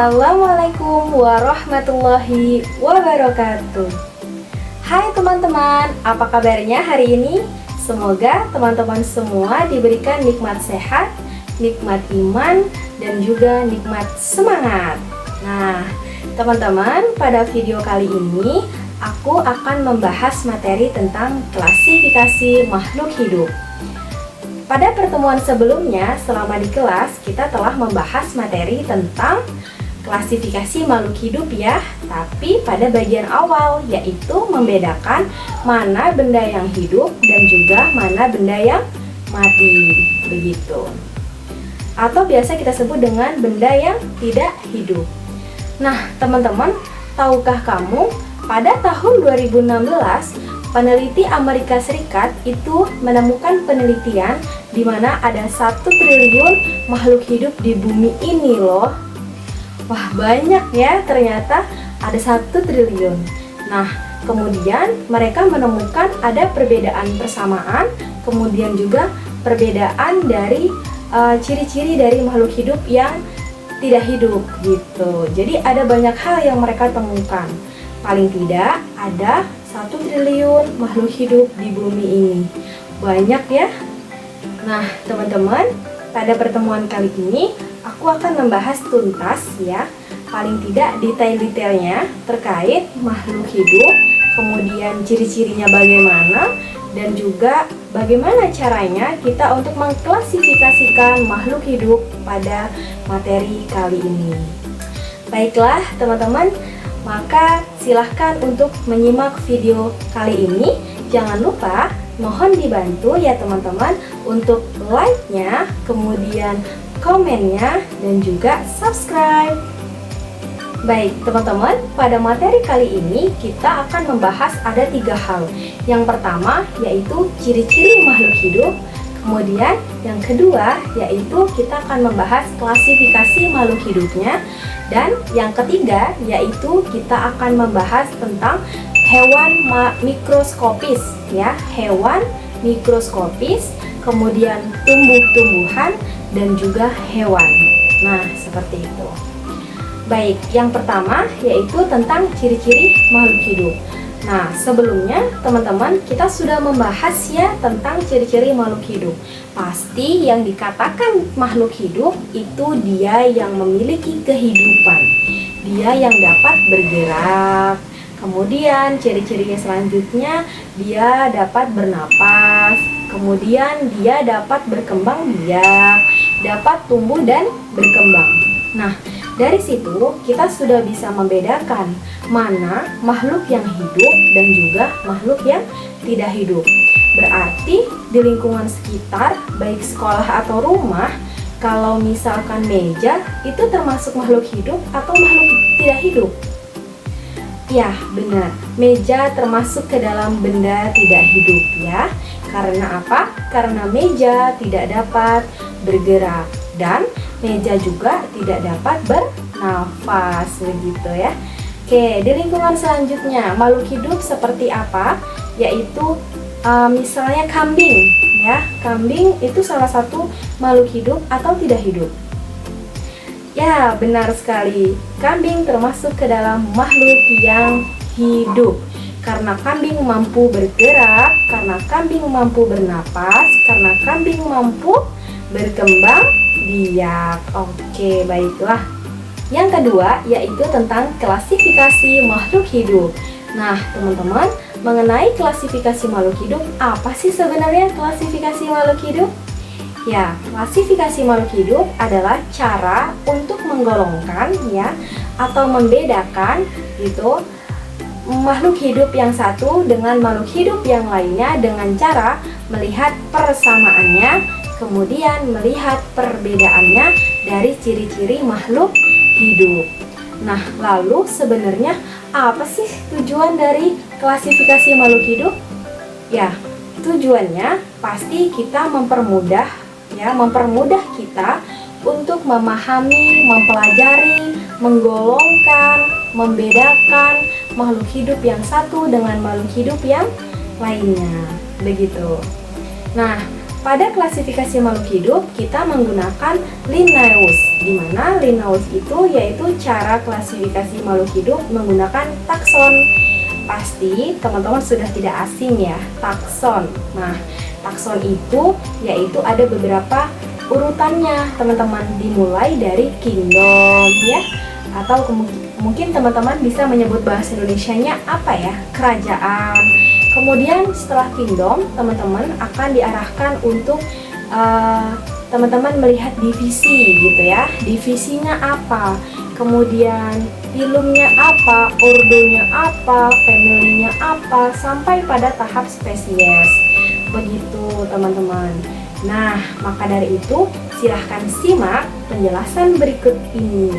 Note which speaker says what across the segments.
Speaker 1: Assalamualaikum warahmatullahi wabarakatuh. Hai teman-teman, apa kabarnya hari ini? Semoga teman-teman semua diberikan nikmat sehat, nikmat iman, dan juga nikmat semangat. Nah, teman-teman, pada video kali ini aku akan membahas materi tentang klasifikasi makhluk hidup. Pada pertemuan sebelumnya, selama di kelas, kita telah membahas materi tentang klasifikasi makhluk hidup ya. Tapi pada bagian awal, yaitu membedakan mana benda yang hidup dan juga mana benda yang mati. Begitu. Atau biasa kita sebut dengan benda yang tidak hidup. Nah, teman-teman, tahukah kamu pada tahun 2016, peneliti Amerika Serikat itu menemukan penelitian di mana ada 1 triliun makhluk hidup di bumi ini loh. Wah, banyak ya, ternyata ada 1 triliun. Nah, kemudian mereka menemukan ada perbedaan persamaan, kemudian juga perbedaan dari ciri-ciri dari makhluk hidup yang tidak hidup gitu. Jadi ada banyak hal yang mereka temukan. Paling tidak ada 1 triliun makhluk hidup di bumi ini. Banyak ya. Nah, teman-teman, pada pertemuan kali ini aku akan membahas tuntas ya, paling tidak detail-detailnya terkait makhluk hidup, kemudian ciri-cirinya bagaimana, dan juga bagaimana caranya kita untuk mengklasifikasikan makhluk hidup pada materi kali ini. Baiklah, teman-teman, maka silahkan untuk menyimak video kali ini. Jangan lupa, mohon dibantu ya teman-teman untuk like-nya, kemudian komennya, dan juga subscribe. Baik teman-teman, pada materi kali ini kita akan membahas ada 3 hal. Yang pertama yaitu ciri-ciri makhluk hidup. Kemudian yang kedua yaitu kita akan membahas klasifikasi makhluk hidupnya. Dan yang ketiga yaitu kita akan membahas tentang hewan mikroskopis ya, hewan mikroskopis, kemudian tumbuh-tumbuhan dan juga hewan. Nah, seperti itu. Baik, yang pertama yaitu tentang ciri-ciri makhluk hidup. Nah, sebelumnya teman-teman kita sudah membahas ya tentang ciri-ciri makhluk hidup. Pasti yang dikatakan makhluk hidup itu dia yang memiliki kehidupan. Dia yang dapat bergerak. Kemudian ciri-cirinya selanjutnya dia dapat bernapas. Kemudian dia dapat berkembang biak, dapat tumbuh dan berkembang. Nah, dari situ kita sudah bisa membedakan mana makhluk yang hidup dan juga makhluk yang tidak hidup. Berarti di lingkungan sekitar, baik sekolah atau rumah, kalau misalkan meja itu termasuk makhluk hidup atau makhluk tidak hidup? Ya, benar. Meja termasuk ke dalam benda tidak hidup ya. Karena apa? Karena meja tidak dapat bergerak dan meja juga tidak dapat bernafas, begitu ya. Oke, di lingkungan selanjutnya makhluk hidup seperti apa? Yaitu misalnya kambing ya. Kambing itu salah satu makhluk hidup atau tidak hidup? Ya, benar sekali. Kambing termasuk ke dalam makhluk yang hidup. Karena kambing mampu bergerak, karena kambing mampu bernapas, karena kambing mampu berkembang biak. Oke, baiklah. Yang kedua yaitu tentang klasifikasi makhluk hidup. Nah, teman-teman, mengenai klasifikasi makhluk hidup, apa sih sebenarnya klasifikasi makhluk hidup? Ya, klasifikasi makhluk hidup adalah cara untuk menggolongkan ya atau membedakan gitu makhluk hidup yang satu dengan makhluk hidup yang lainnya dengan cara melihat persamaannya, kemudian melihat perbedaannya dari ciri-ciri makhluk hidup. Nah, lalu sebenarnya apa sih tujuan dari klasifikasi makhluk hidup? Ya, tujuannya pasti kita mempermudah kita untuk memahami, mempelajari, menggolongkan, membedakan makhluk hidup yang satu dengan makhluk hidup yang lainnya. Begitu. Nah, pada klasifikasi makhluk hidup kita menggunakan Linnaeus, di mana Linnaeus itu yaitu cara klasifikasi makhluk hidup menggunakan takson. Pasti teman-teman sudah tidak asing ya, takson. Nah, takson itu yaitu ada beberapa urutannya teman-teman, dimulai dari kingdom ya, atau mungkin teman-teman bisa menyebut bahasa Indonesianya apa ya, kerajaan. Kemudian setelah kingdom, teman-teman akan diarahkan untuk teman-teman melihat divisi gitu ya, divisinya apa, kemudian filumnya apa, ordonya apa, familynya apa, sampai pada tahap spesies. Begitu teman-teman. Nah, maka dari itu silahkan simak penjelasan berikut ini.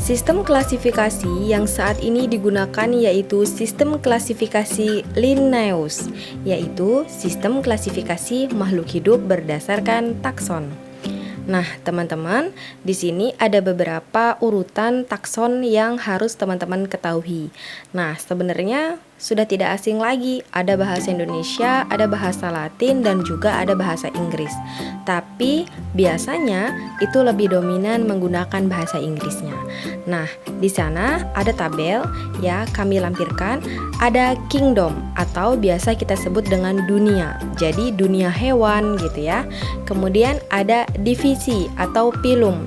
Speaker 1: Sistem klasifikasi yang saat ini digunakan yaitu sistem klasifikasi Linnaeus, yaitu sistem klasifikasi makhluk hidup berdasarkan takson. Nah, teman-teman, di sini ada beberapa urutan takson yang harus teman-teman ketahui. Nah, sebenarnya sudah tidak asing lagi, ada bahasa Indonesia, ada bahasa Latin, dan juga ada bahasa Inggris. Tapi biasanya itu lebih dominan menggunakan bahasa Inggrisnya. Nah, di sana ada tabel ya, kami lampirkan. Ada kingdom atau biasa kita sebut dengan dunia. Jadi dunia hewan gitu ya. Kemudian ada divisi atau phylum.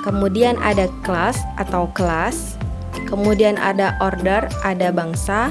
Speaker 1: Kemudian ada class atau kelas. Kemudian ada order, ada bangsa.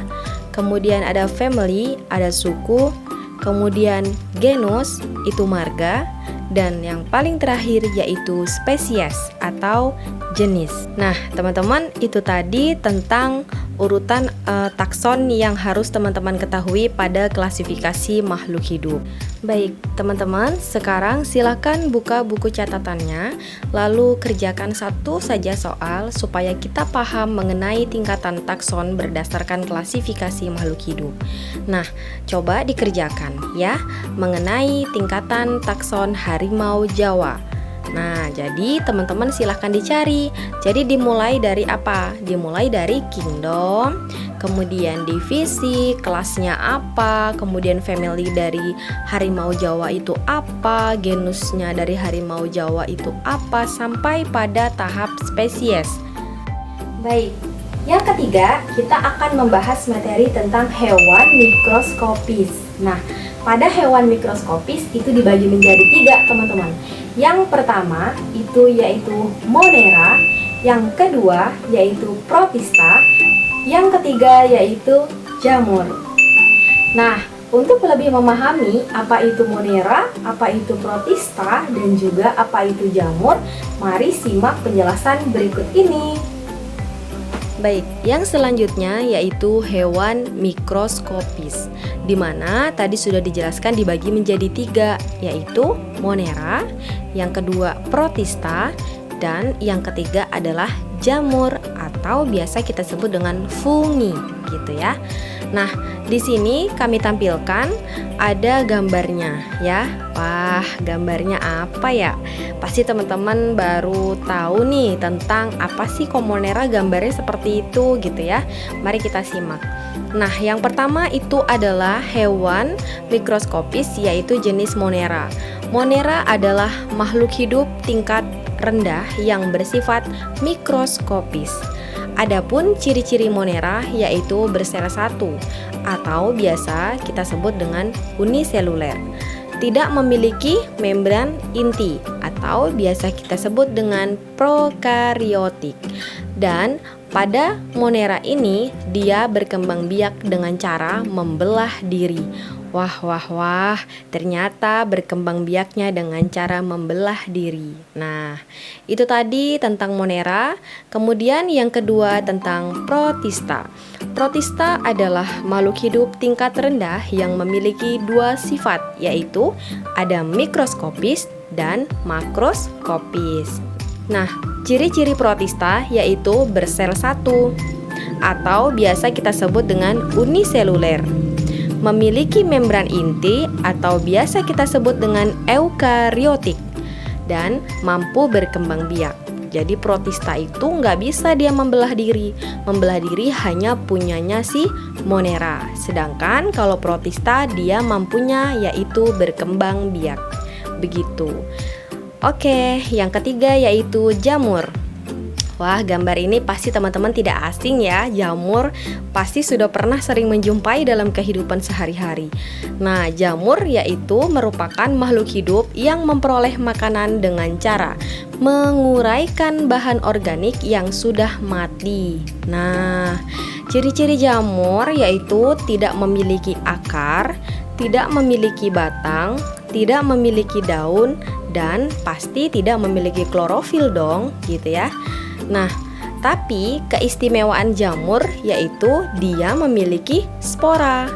Speaker 1: Kemudian ada family, ada suku. Kemudian genus, itu marga. Dan yang paling terakhir yaitu spesies atau jenis. Nah, teman-teman, itu tadi tentang urutan takson yang harus teman-teman ketahui pada klasifikasi makhluk hidup. Baik, teman-teman, sekarang silakan buka buku catatannya, lalu kerjakan satu saja soal supaya kita paham mengenai tingkatan takson berdasarkan klasifikasi makhluk hidup. Nah, coba dikerjakan ya, mengenai tingkatan takson harimau Jawa. Nah, jadi teman-teman silahkan dicari. Jadi dimulai dari apa? Dimulai dari kingdom, kemudian divisi, kelasnya apa, kemudian family dari harimau Jawa itu apa, genusnya dari harimau Jawa itu apa, sampai pada tahap spesies. Baik, yang ketiga kita akan membahas materi tentang hewan mikroskopis. Nah, pada hewan mikroskopis itu dibagi menjadi 3 teman-teman. Yang pertama itu yaitu Monera, yang kedua yaitu Protista, yang ketiga yaitu Jamur. Nah, untuk lebih memahami apa itu Monera, apa itu Protista, dan juga apa itu Jamur, mari simak penjelasan berikut ini. Baik, yang selanjutnya yaitu hewan mikroskopis, di mana tadi sudah dijelaskan dibagi menjadi 3, yaitu Monera, yang kedua Protista, dan yang ketiga adalah jamur atau biasa kita sebut dengan fungi gitu ya. Nah, di sini kami tampilkan ada gambarnya ya. Wah, gambarnya apa ya? Pasti teman-teman baru tahu nih tentang apa sih kok Monera gambarnya seperti itu gitu ya. Mari kita simak. Nah, yang pertama itu adalah hewan mikroskopis yaitu jenis Monera. Monera adalah makhluk hidup tingkat rendah yang bersifat mikroskopis. Adapun ciri-ciri Monera yaitu bersel satu atau biasa kita sebut dengan uniseluler. Tidak memiliki membran inti atau biasa kita sebut dengan prokariotik. Dan pada Monera ini dia berkembang biak dengan cara membelah diri. Wah, ternyata berkembang biaknya dengan cara membelah diri. Nah, itu tadi tentang Monera. Kemudian yang kedua tentang Protista. Protista adalah makhluk hidup tingkat rendah yang memiliki 2 sifat, yaitu ada mikroskopis dan makroskopis. Nah, ciri-ciri Protista yaitu bersel satu atau biasa kita sebut dengan uniseluler, memiliki membran inti atau biasa kita sebut dengan eukariotik, dan mampu berkembang biak.
Speaker 2: Jadi protista itu nggak bisa dia membelah diri. Membelah diri hanya punyanya si Monera. Sedangkan kalau protista dia mampunya yaitu berkembang biak. Begitu. Oke, yang ketiga yaitu jamur. Wah, gambar ini pasti teman-teman tidak asing ya. Jamur pasti sudah pernah sering menjumpai dalam kehidupan sehari-hari. Nah, jamur yaitu merupakan makhluk hidup yang memperoleh makanan dengan cara menguraikan bahan organik yang sudah mati. Nah, ciri-ciri jamur yaitu tidak memiliki akar, tidak memiliki batang, tidak memiliki daun, dan pasti tidak memiliki klorofil dong, gitu ya. Nah, tapi keistimewaan jamur yaitu dia memiliki spora,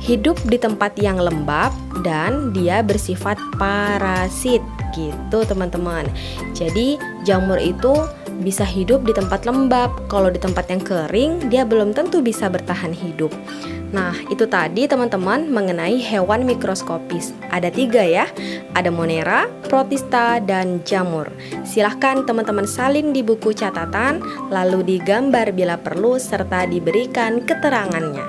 Speaker 2: hidup di tempat yang lembab, dan dia bersifat parasit gitu teman-teman. Jadi jamur itu bisa hidup di tempat lembab. Kalau di tempat yang kering dia belum tentu bisa bertahan hidup. Nah, itu tadi teman-teman mengenai hewan mikroskopis. Ada 3 ya, ada Monera, protista, dan jamur. Silahkan teman-teman salin di buku catatan, lalu digambar bila perlu, serta diberikan keterangannya.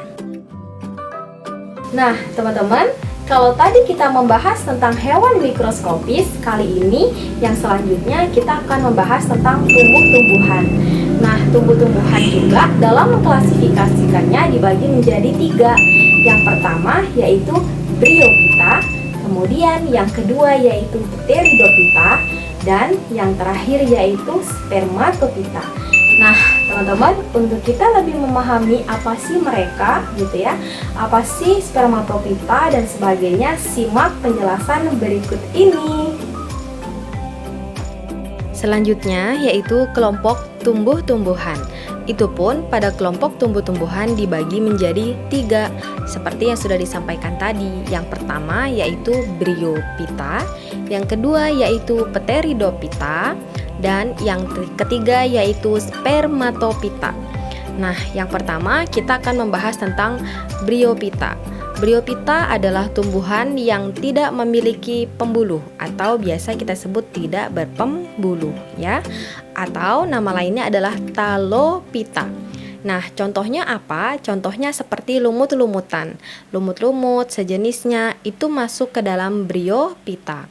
Speaker 1: Nah, teman-teman, kalau tadi kita membahas tentang hewan mikroskopis, kali ini yang selanjutnya kita akan membahas tentang tumbuh-tumbuhan. Nah, tumbuh-tumbuhan juga dalam mengklasifikasikannya dibagi menjadi 3. Yang pertama yaitu Bryophyta, kemudian yang kedua yaitu Pteridophyta, dan yang terakhir yaitu Spermatophyta. Nah, teman-teman, untuk kita lebih memahami apa sih mereka gitu ya, apa sih Spermatophyta dan sebagainya, simak penjelasan berikut ini.
Speaker 2: Selanjutnya yaitu kelompok tumbuh-tumbuhan. Itu pun pada kelompok tumbuh-tumbuhan dibagi menjadi 3, seperti yang sudah disampaikan tadi. Yang pertama yaitu Bryophyta, yang kedua yaitu Pteridophyta, dan yang ketiga yaitu Spermatophyta. Nah, yang pertama kita akan membahas tentang Bryophyta. Bryophyta adalah tumbuhan yang tidak memiliki pembuluh atau biasa kita sebut tidak berpembuluh ya. Atau nama lainnya adalah Talophyta. Nah, contohnya apa? Contohnya seperti lumut-lumutan. Lumut-lumut sejenisnya itu masuk ke dalam Bryophyta.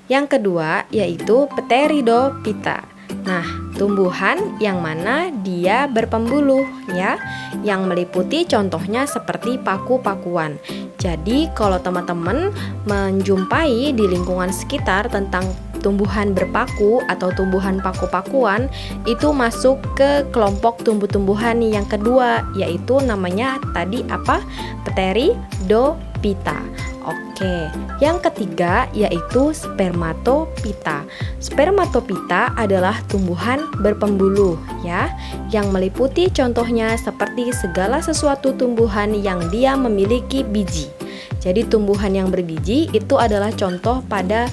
Speaker 2: Yang kedua yaitu Pteridophyta. Nah, tumbuhan yang mana dia berpembuluh ya, yang meliputi contohnya seperti paku-pakuan. Jadi kalau teman-teman menjumpai di lingkungan sekitar tentang tumbuhan berpaku atau tumbuhan paku-pakuan, itu masuk ke kelompok tumbuh-tumbuhan yang kedua, yaitu namanya tadi apa? Pteridophyta. Oke, yang ketiga yaitu Spermatophyta. Spermatophyta adalah tumbuhan berpembuluh ya, yang meliputi contohnya seperti segala sesuatu tumbuhan yang dia memiliki biji. Jadi tumbuhan yang berbiji itu adalah contoh pada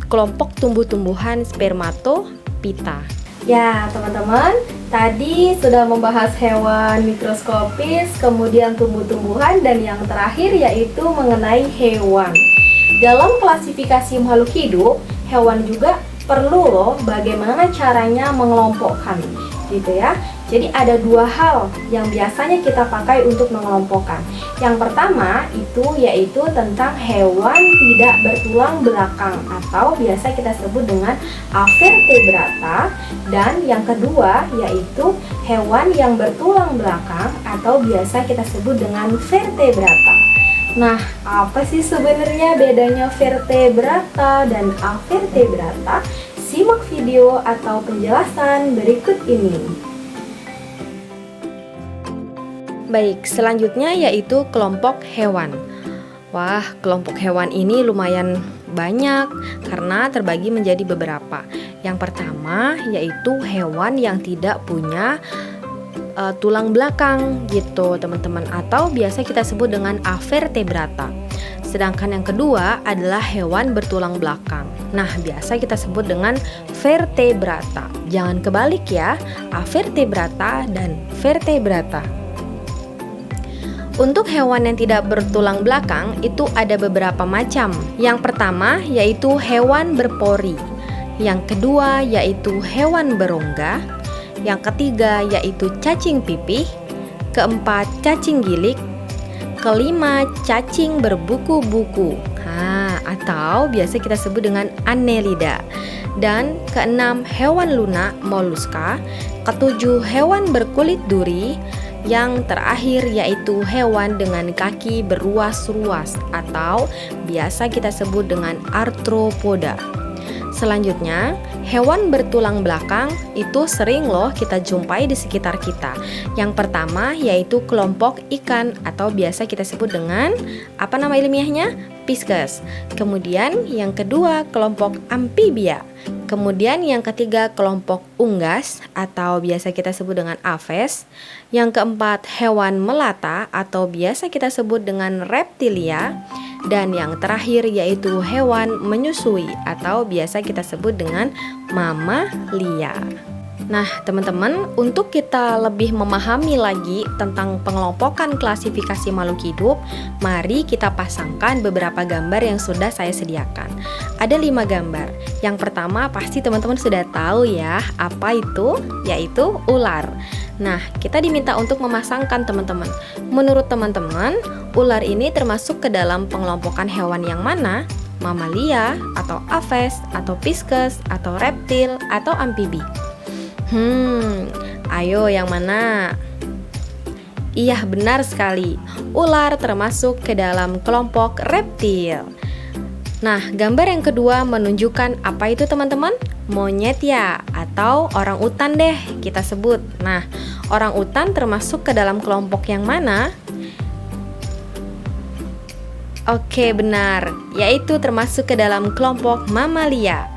Speaker 2: kelompok tumbuh-tumbuhan Spermatophyta.
Speaker 1: Ya, teman-teman, tadi sudah membahas hewan mikroskopis, kemudian tumbuh-tumbuhan, dan yang terakhir yaitu mengenai hewan. Dalam klasifikasi makhluk hidup, hewan juga perlu loh bagaimana caranya mengelompokkan, gitu ya. Jadi ada 2 hal yang biasanya kita pakai untuk mengelompokkan. Yang pertama itu yaitu tentang hewan tidak bertulang belakang atau biasa kita sebut dengan Avertebrata, dan yang kedua yaitu hewan yang bertulang belakang atau biasa kita sebut dengan Vertebrata. Nah, apa sih sebenarnya bedanya Vertebrata dan Avertebrata? Simak video atau penjelasan berikut ini.
Speaker 2: Baik, selanjutnya yaitu kelompok hewan. Wah, kelompok hewan ini lumayan banyak karena terbagi menjadi beberapa. Yang pertama yaitu hewan yang tidak punya tulang belakang gitu teman-teman, atau biasa kita sebut dengan Avertebrata. Sedangkan yang kedua adalah hewan bertulang belakang. Nah, biasa kita sebut dengan Vertebrata. Jangan kebalik ya, Avertebrata dan Vertebrata. Untuk hewan yang tidak bertulang belakang itu ada beberapa macam. Yang pertama yaitu hewan berpori. Yang kedua yaitu hewan berongga. Yang ketiga yaitu cacing pipih. Keempat, cacing gilik. Kelima, cacing berbuku-buku. Atau biasa kita sebut dengan Annelida. Dan keenam, hewan lunak moluska. Ketujuh, hewan berkulit duri. Yang terakhir yaitu hewan dengan kaki beruas-ruas atau biasa kita sebut dengan arthropoda. Selanjutnya, hewan bertulang belakang itu sering loh kita jumpai di sekitar kita. Yang pertama yaitu kelompok ikan atau biasa kita sebut dengan apa nama ilmiahnya? Pisces. Kemudian yang kedua kelompok amfibia. Kemudian yang ketiga kelompok unggas atau biasa kita sebut dengan aves. Yang keempat hewan melata atau biasa kita sebut dengan reptilia. Dan yang terakhir yaitu hewan menyusui atau biasa kita sebut dengan mamalia. Nah teman-teman, untuk kita lebih memahami lagi tentang pengelompokan klasifikasi makhluk hidup, mari kita pasangkan beberapa gambar yang sudah saya sediakan. Ada 5 gambar. Yang pertama pasti teman-teman sudah tahu ya, apa itu? Yaitu ular. Nah, kita diminta untuk memasangkan teman-teman. Menurut teman-teman, ular ini termasuk ke dalam pengelompokan hewan yang mana? Mamalia, atau aves, atau pisces, atau reptil, atau amfibi? Ayo yang mana? Iya, benar sekali. Ular termasuk ke dalam kelompok reptil. Nah, gambar yang kedua menunjukkan apa itu teman-teman? Monyet ya, atau orang utan deh kita sebut. Nah, orang utan termasuk ke dalam kelompok yang mana? Oke, benar, yaitu termasuk ke dalam kelompok mamalia.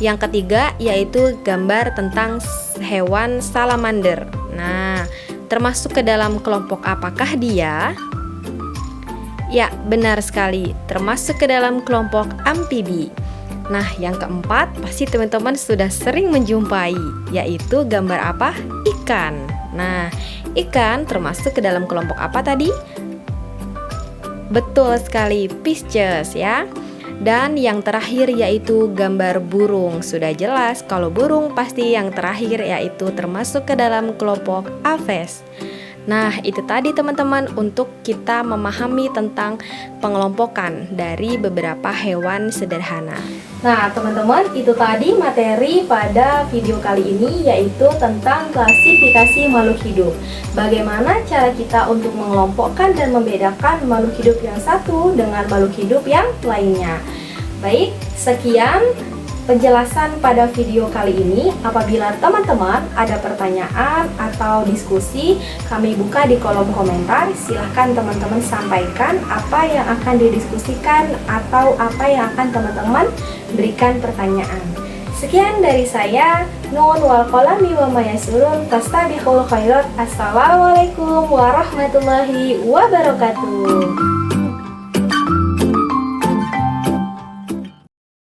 Speaker 2: Yang ketiga yaitu gambar tentang hewan salamander. Nah, termasuk ke dalam kelompok apakah dia? Ya, benar sekali, termasuk ke dalam kelompok amfibi. Nah, yang keempat pasti teman-teman sudah sering menjumpai, yaitu gambar apa? Ikan. Nah, ikan termasuk ke dalam kelompok apa tadi? Betul sekali, Pisces ya. Dan yang terakhir yaitu gambar burung. Sudah jelas kalau burung pasti yang terakhir yaitu termasuk ke dalam kelompok aves. Nah, itu tadi teman-teman untuk kita memahami tentang pengelompokan dari beberapa hewan sederhana.
Speaker 1: Nah, teman-teman, itu tadi materi pada video kali ini yaitu tentang klasifikasi makhluk hidup. Bagaimana cara kita untuk mengelompokkan dan membedakan makhluk hidup yang satu dengan makhluk hidup yang lainnya. Baik, sekian penjelasan pada video kali ini. Apabila teman-teman ada pertanyaan atau diskusi, kami buka di kolom komentar. Silahkan teman-teman sampaikan apa yang akan didiskusikan atau apa yang akan teman-teman berikan pertanyaan. Sekian dari saya. Nun wal qalami wa ma yasurun. Fastabiqul khairat. Assalamualaikum warahmatullahi wabarakatuh.